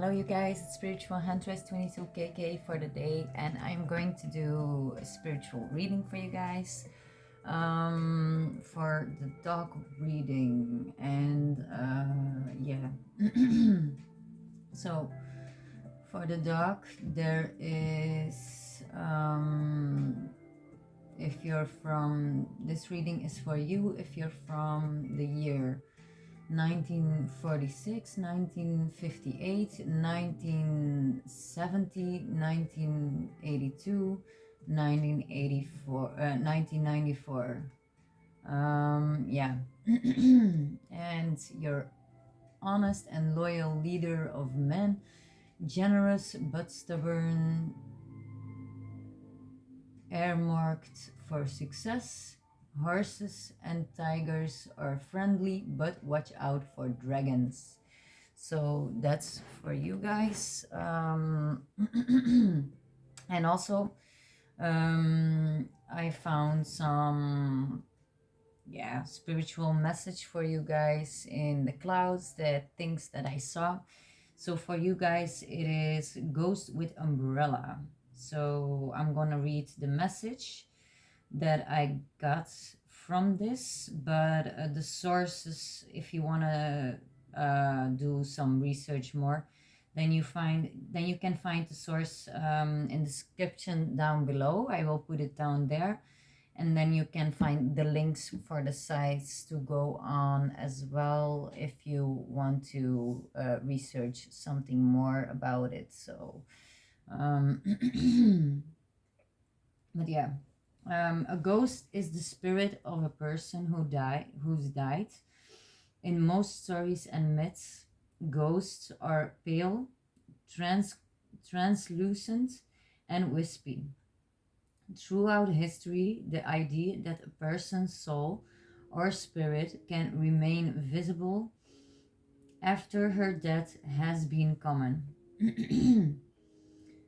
Hello you guys, it's Spiritual-Huntress 22KK for the day, and I'm going to do a spiritual reading for you guys for the dog reading. And yeah. So for the dog there is if you're from, this reading is for you if you're from the year 1946, 1958, 1970, 1982, 1984, 1994. Yeah. And you're honest and loyal leader of men, generous but stubborn, earmarked for success. Horses and tigers are friendly, but watch out for dragons. So that's for you guys. And also, I found some spiritual message for you guys in the clouds, that things that I saw. So for you guys, it is ghost with umbrella. So I'm gonna read the message that I got from this, but the sources, if you want to do some research more, then you can find the source in the description down below. I will put it down there, and then you can find the links for the sites to go on as well if you want to research something more about it. So um, but yeah, a ghost is the spirit of a person who's died. In most stories and myths, ghosts are pale, trans, translucent, and wispy. Throughout history, the idea that a person's soul or spirit can remain visible after her death has been common.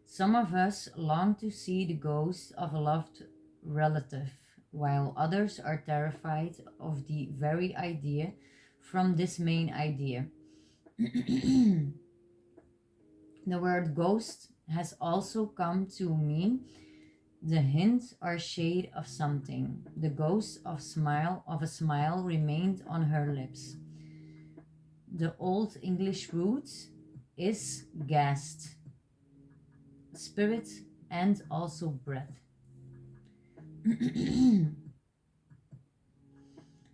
Some of us long to see the ghost of a loved relative, while others are terrified of the very idea from this main idea. The word ghost has also come to mean the hint or shade of something. The ghost of a smile remained on her lips. The Old English root is gast, spirit, and also breath.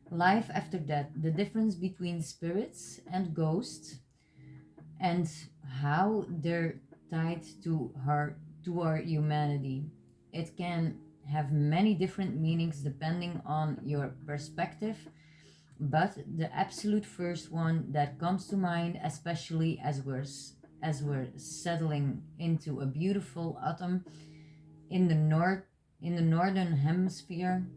Life after death, the difference between spirits and ghosts, and how they're tied to our humanity. It can have many different meanings depending on your perspective, but the absolute first one that comes to mind, especially as we're settling into a beautiful autumn in the northern hemisphere,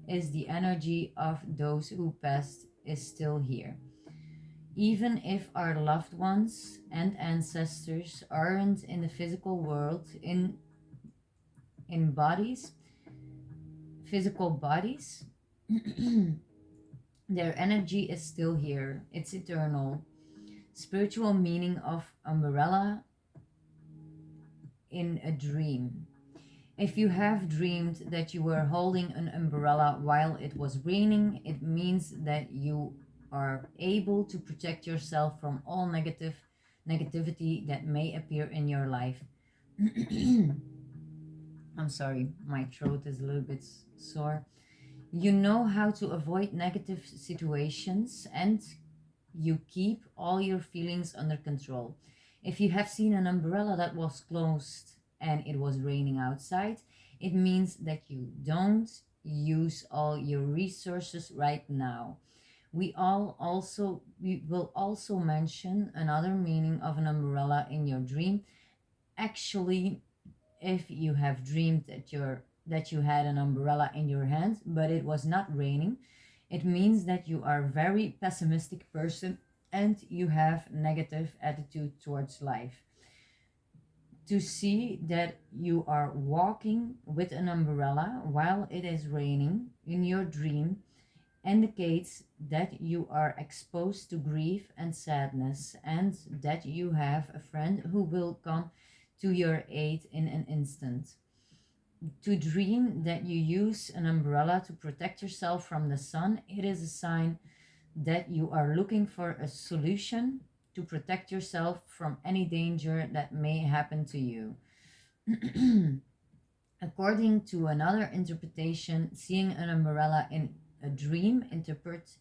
is the energy of those who passed is still here. Even if our loved ones and ancestors aren't in the physical world, in bodies, physical bodies, their energy is still here. It's eternal. Spiritual meaning of umbrella in a dream. If you have dreamed that you were holding an umbrella while it was raining, it means that you are able to protect yourself from all negativity that may appear in your life. I'm sorry, my throat is a little bit sore. You know how to avoid negative situations, and you keep all your feelings under control. If you have seen an umbrella that was closed and it was raining outside, it means that you don't use all your resources right now. We will also mention another meaning of an umbrella in your dream. Actually, if you have dreamed that you had an umbrella in your hand but it was not raining, it means that you are a very pessimistic person and you have negative attitude towards life. To see that you are walking with an umbrella while it is raining in your dream, indicates that you are exposed to grief and sadness, and that you have a friend who will come to your aid in an instant. To dream that you use an umbrella to protect yourself from the sun, it is a sign that you are looking for a solution to protect yourself from any danger that may happen to you. According to another interpretation, seeing an umbrella in a dream interpret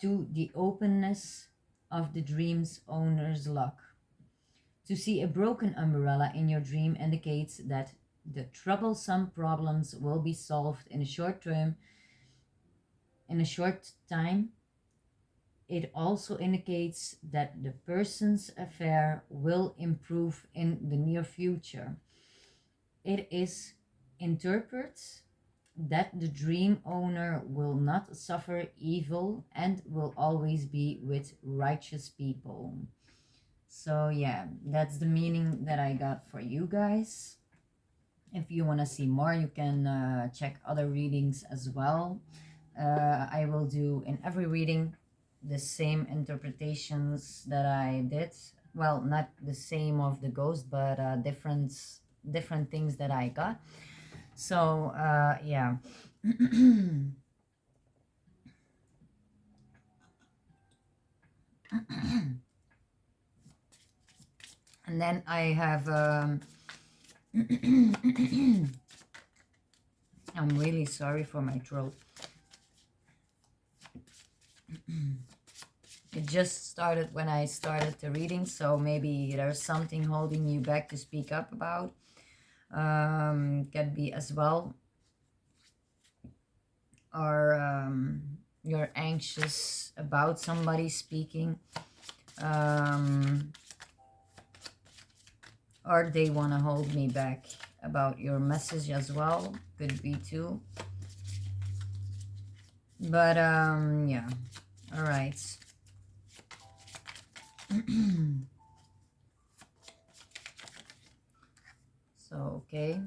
to the openness of the dream's owner's luck. To see a broken umbrella in your dream indicates that the troublesome problems will be solved in a short term, in a short time. It also indicates that the person's affair will improve in the near future. It is interprets that the dream owner will not suffer evil and will always be with righteous people. So, yeah, that's the meaning that I got for you guys. If you want to see more, you can check other readings as well. I will do in every reading the same interpretations that I did. Well, not the same of the ghost, but different things that I got. So yeah. And then I have I'm really sorry for my throat. It just started when I started the reading, so maybe there's something holding you back to speak up about. Can be as well. Or you're anxious about somebody speaking. Or they want to hold me back about your message as well. Could be too. But yeah. All right. So, okay.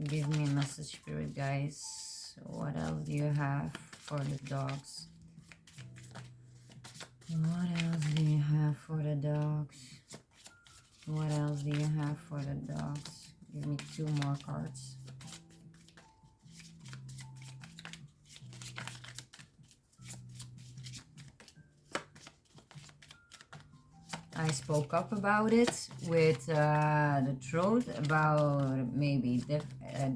Give me a message, spirit guys. What else do you have for the dogs? What else do you have for the dogs? What else do you have for the dogs? Give me 2 more cards. I spoke up about it with the throat, about maybe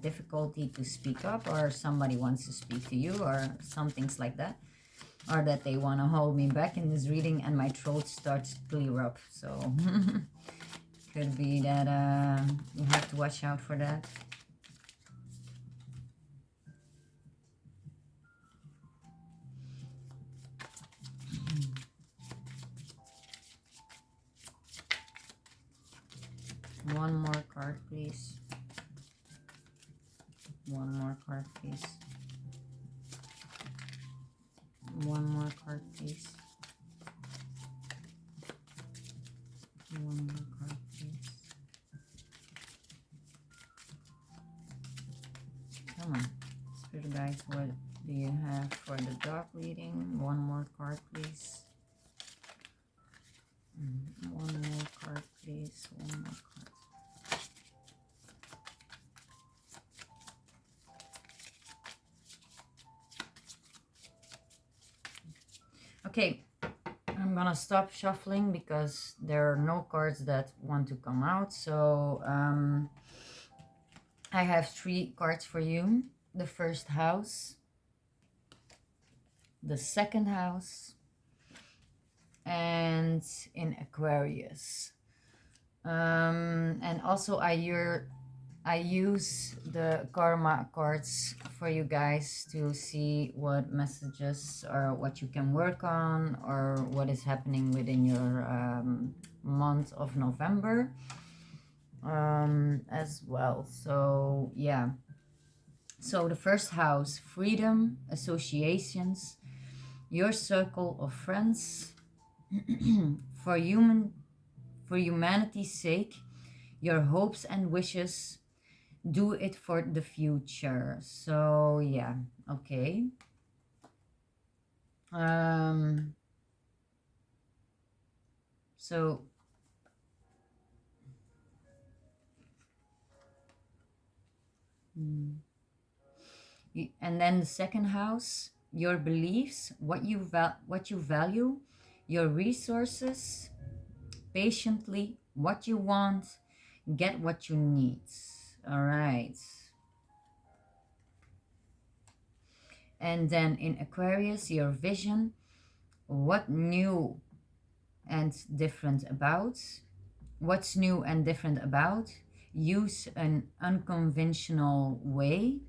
difficulty to speak up, or somebody wants to speak to you, or some things like that. Or that they want to hold me back in this reading and my throat starts to clear up. So could be that you have to watch out for that. One more card, please. One more card, please. One more card, please. One more card, please. Come on. Spirit guides, what do you have for the dog reading? One more card, please. One more card, please. One more card. Okay, I'm gonna stop shuffling because there are no cards that want to come out. So I have 3 cards for you. The first house, the second house, and in Aquarius. And also I use the karma cards for you guys to see what messages or what you can work on, or what is happening within your month of November as well. So yeah. So the first house, freedom, associations, your circle of friends, for humanity's sake, your hopes and wishes, do it for the future. So yeah, okay. um so mm, and then the second house, your beliefs, what you value, your resources, patiently, what you want, get what you need. All right. And then in Aquarius, your vision, what new and different about, what's new and different about, use an unconventional way,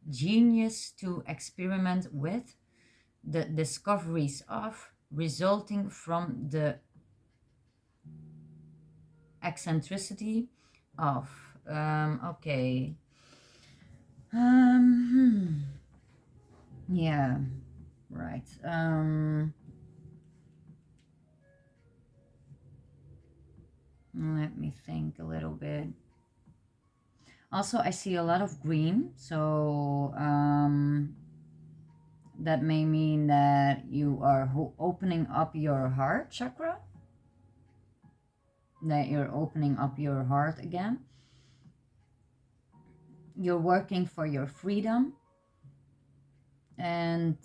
genius to experiment with, the discoveries of, resulting from the eccentricity of. Okay. Yeah, right. Let me think a little bit. Also, I see a lot of green, so that may mean that you are opening up your heart chakra, that you're opening up your heart again. You're working for your freedom, and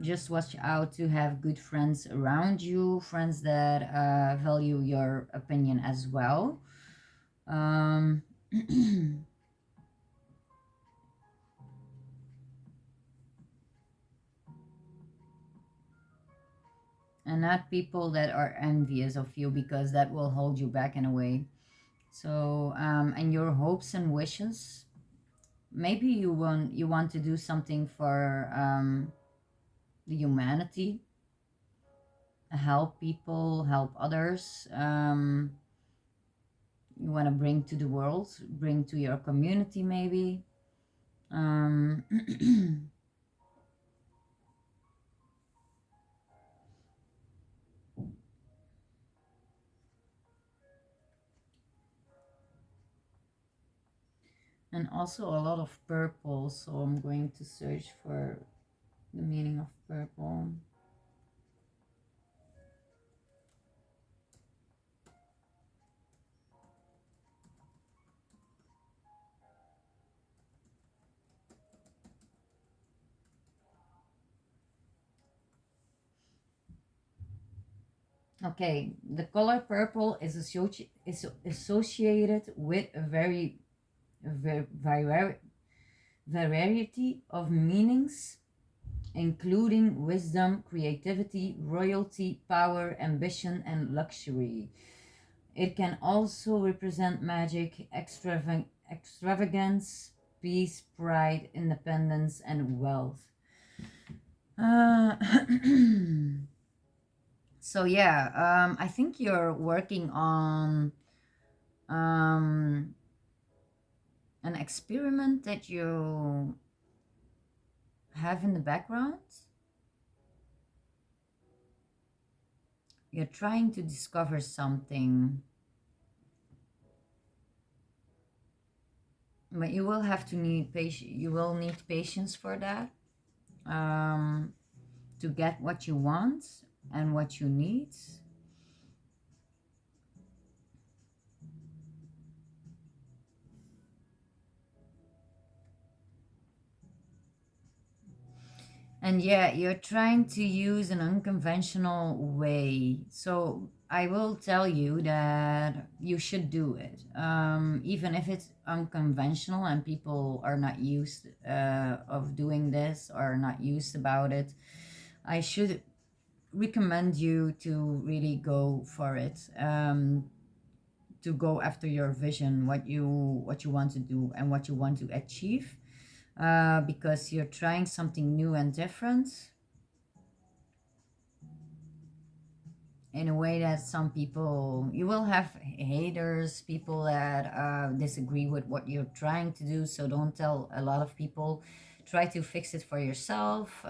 just watch out to have good friends around you, friends that value your opinion as well. Um, and not people that are envious of you, because that will hold you back in a way. So and your hopes and wishes, maybe you want to do something for the humanity, help people, help others. You want to bring to the world, bring to your community maybe. um, and also a lot of purple, so I'm going to search for the meaning of purple. Okay, the color purple is, is associated with a very variety of meanings, including wisdom, creativity, royalty, power, ambition, and luxury. It can also represent magic, extravagance, peace, pride, independence, and wealth. Uh, so yeah, I think you're working on um, an experiment that you have in the background. You're trying to discover something, but you will have to need patience. You will need patience for that, um, to get what you want and what you need. And yeah, you're trying to use an unconventional way. So I will tell you that you should do it. Even if it's unconventional and people are not used of doing this or not used about it, I should recommend you to really go for it. To go after your vision, what you want to do and what you want to achieve, because you're trying something new and different in a way that some people, you will have haters, people that disagree with what you're trying to do, so don't tell a lot of people. Try to fix it for yourself.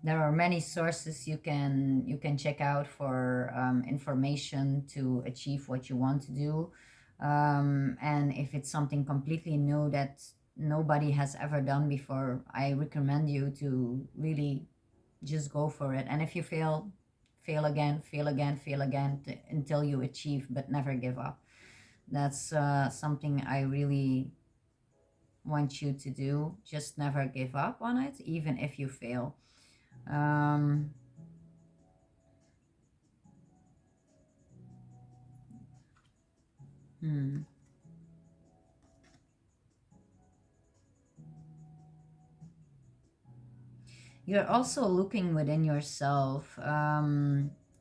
There are many sources you can check out for information to achieve what you want to do. And if it's something completely new that nobody has ever done before, I recommend you to really just go for it. And if you fail, fail again, fail again, fail again until you achieve, but never give up. That's something I really want you to do. Just never give up on it, even if you fail. um, hmm. You're also looking within yourself.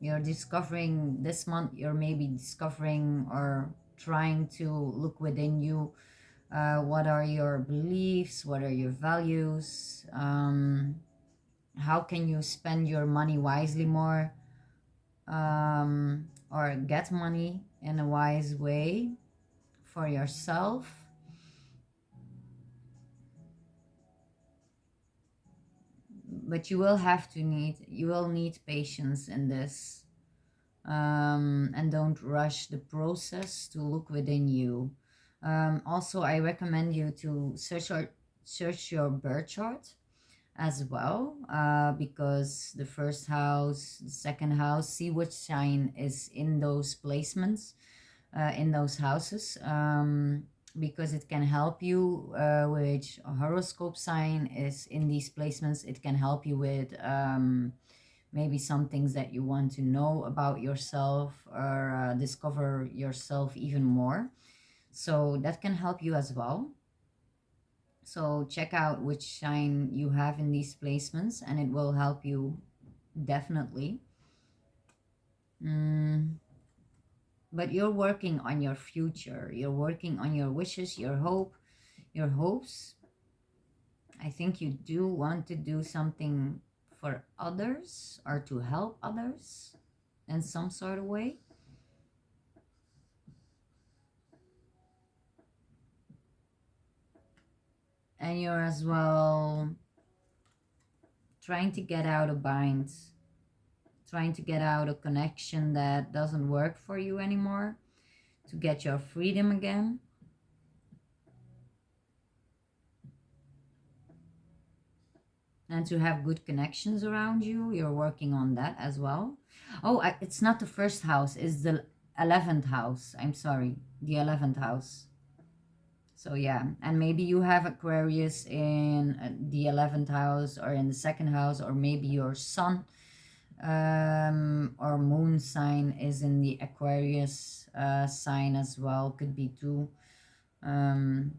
You're discovering this month, you're maybe discovering or trying to look within you. What are your beliefs? What are your values? How can you spend your money wisely more, or get money in a wise way for yourself? But you will need patience in this, and don't rush the process to look within you. Also, I recommend you to search your birth chart as well, because the first house, the second house, see which sign is in those placements, in those houses, because it can help you, which horoscope sign is in these placements. It can help you with maybe some things that you want to know about yourself, or discover yourself even more. So that can help you as well. So check out which sign you have in these placements, and it will help you definitely. Mm, but you're working on your future. You're working on your wishes, your hopes. I think you do want to do something for others or to help others in some sort of way. And you're as well trying to get out of binds, trying to get out a connection that doesn't work for you anymore, to get your freedom again, and to have good connections around you. You're working on that as well. Oh, it's not the first house, it's the 11th house. I'm sorry, the 11th house. So yeah, and maybe you have Aquarius in the 11th house or in the second house, or maybe your sun or moon sign is in the Aquarius sign as well. Could be too. Um,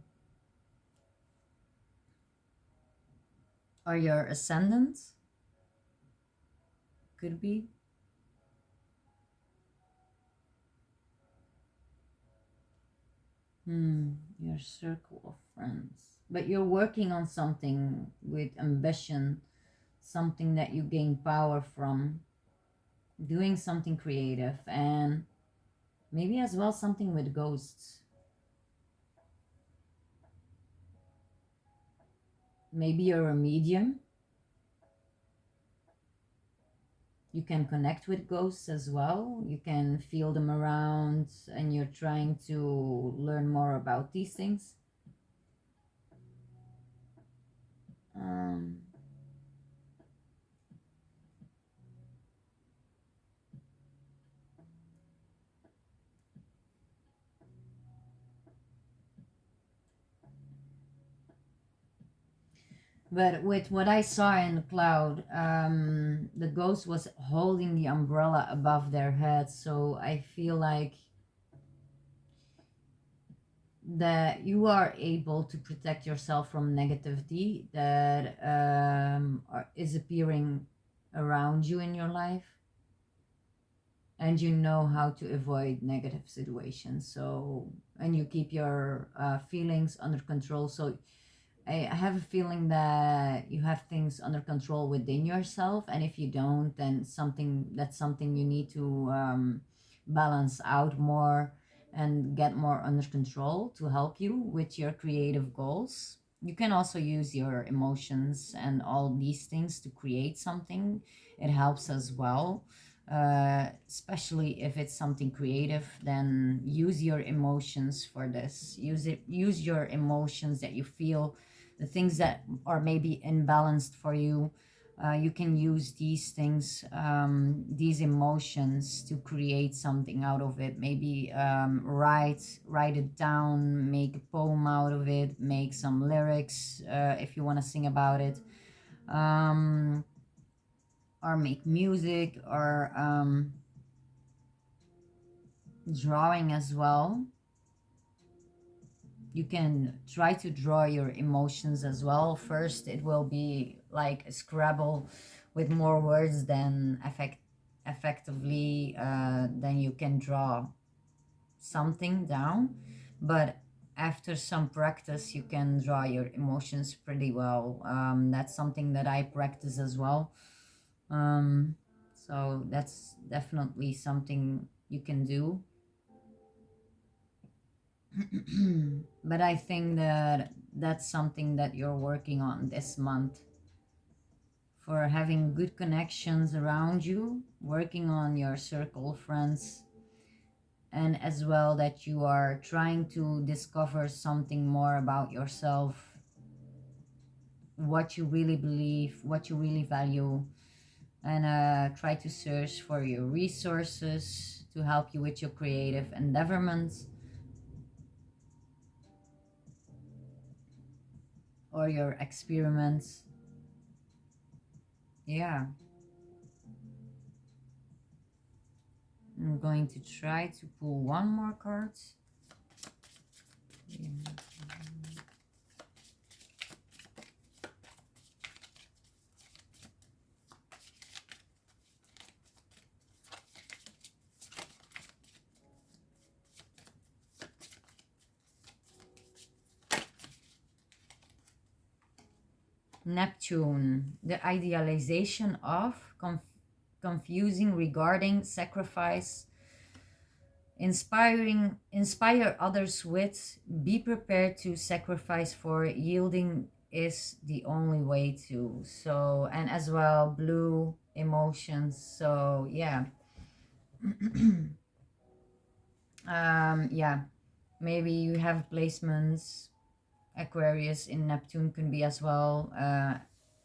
or your ascendant could be. Your circle of friends. But you're working on something with ambition, something that you gain power from, doing something creative, and maybe as well something with ghosts. Maybe you're a medium. You can connect with ghosts as well. You can feel them around, and you're trying to learn more about these things. Um, but with what I saw in the cloud, the ghost was holding the umbrella above their heads. So I feel like that you are able to protect yourself from negativity that is appearing around you in your life, and you know how to avoid negative situations. So, and you keep your feelings under control. So I have a feeling that you have things under control within yourself, and if you don't, then something you need to balance out more and get more under control to help you with your creative goals. You can also use your emotions and all these things to create something. It helps as well. Especially if it's something creative, then use your emotions for this. Use your emotions that you feel, the things that are maybe imbalanced for you. You can use these things, these emotions, to create something out of it. Maybe write it down, make a poem out of it, make some lyrics if you want to sing about it, um, or make music, or drawing as well. You can try to draw your emotions as well. First, it will be like a Scrabble with more words than effectively, then you can draw something down. But after some practice, you can draw your emotions pretty well. That's something that I practice as well. Um, so that's definitely something you can do. But I think that that's something that you're working on this month, for having good connections around you, working on your circle of friends, and as well that you are trying to discover something more about yourself, what you really believe, what you really value, and try to search for your resources to help you with your creative endeavorments or your experiments. Yeah, I'm going to try to pull one more card. Yeah. Neptune, the idealization of confusing regarding sacrifice, inspire others with, be prepared to sacrifice, for yielding is the only way to. So, and as well, blue emotions. So yeah, yeah, maybe you have placements. Aquarius in Neptune can be as well.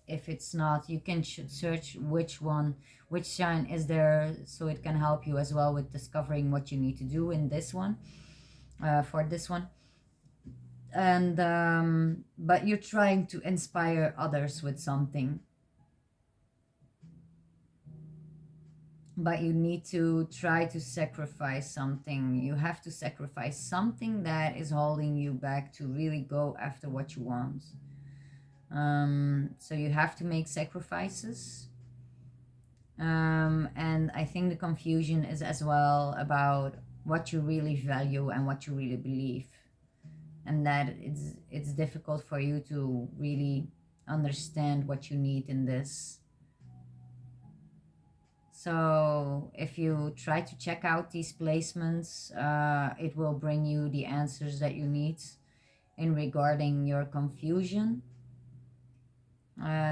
If it's not, you can search which one, which sign is there, so it can help you as well with discovering what you need to do in this one, for this one. And but you're trying to inspire others with something, but you need to try to sacrifice something. You have to sacrifice something that is holding you back to really go after what you want. So you have to make sacrifices. And I think the confusion is as well about what you really value and what you really believe, and that it's difficult for you to really understand what you need in this. So if you try to check out these placements, it will bring you the answers that you need in regarding your confusion.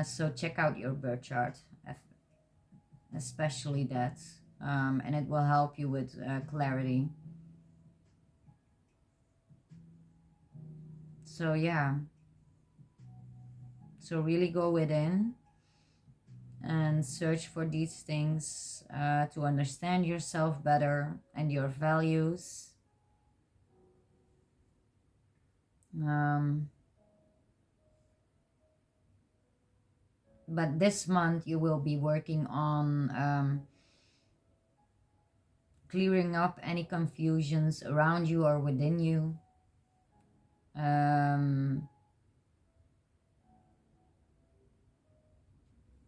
So check out your birth chart, especially that, and it will help you with clarity. So yeah, so really go within and search for these things, to understand yourself better and your values. um, but this month you will be working on clearing up any confusions around you or within you. um,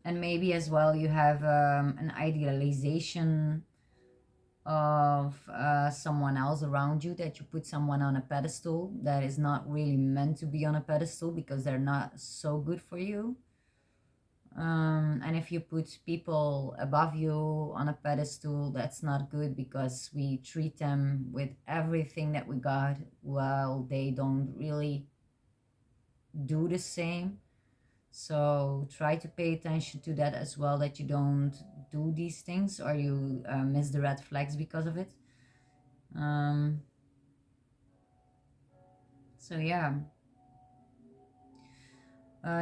and maybe as well you have an idealization of someone else around you, that you put someone on a pedestal that is not really meant to be on a pedestal because they're not so good for you. And if you put people above you on a pedestal, that's not good, because we treat them with everything that we got while they don't really do the same. So try to pay attention to that as well, that you don't do these things or you miss the red flags because of it. Um, so yeah,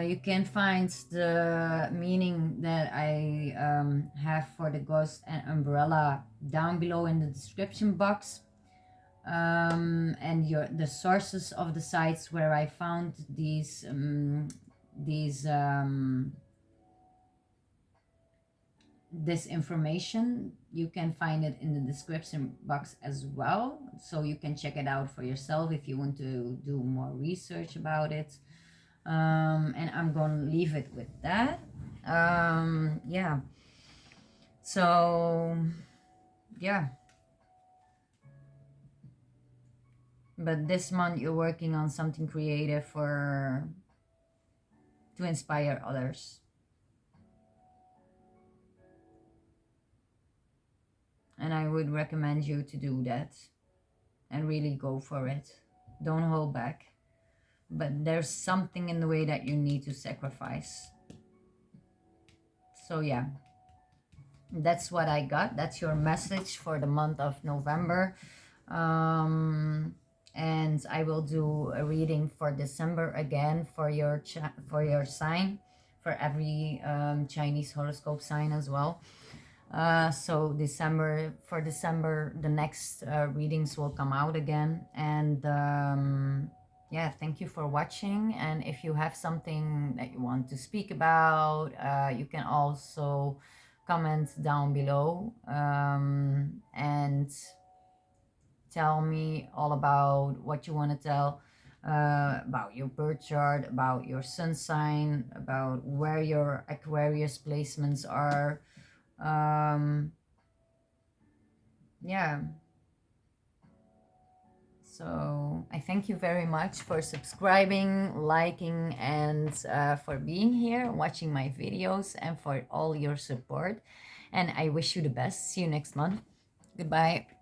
you can find the meaning that I have for the ghost and umbrella down below in the description box. And the sources of the sites where I found these this information, you can find it in the description box as well, so you can check it out for yourself if you want to do more research about it. And I'm gonna leave it with that. Yeah, so yeah, but this month you're working on something creative for to inspire others, and I would recommend you to do that and really go for it. Don't hold back, but there's something in the way that you need to sacrifice. So yeah, that's what I got. That's your message for the month of November. And I will do a reading for December again for your for your sign, for every Chinese horoscope sign as well. So for December, the next readings will come out again. And yeah, thank you for watching. And if you have something that you want to speak about, you can also comment down below, and tell me all about what you want to tell, about your birth chart, about your sun sign, about where your Aquarius placements are. Yeah, so I thank you very much for subscribing, liking, and for being here, watching my videos, and for all your support. And I wish you the best. See you next month. Goodbye.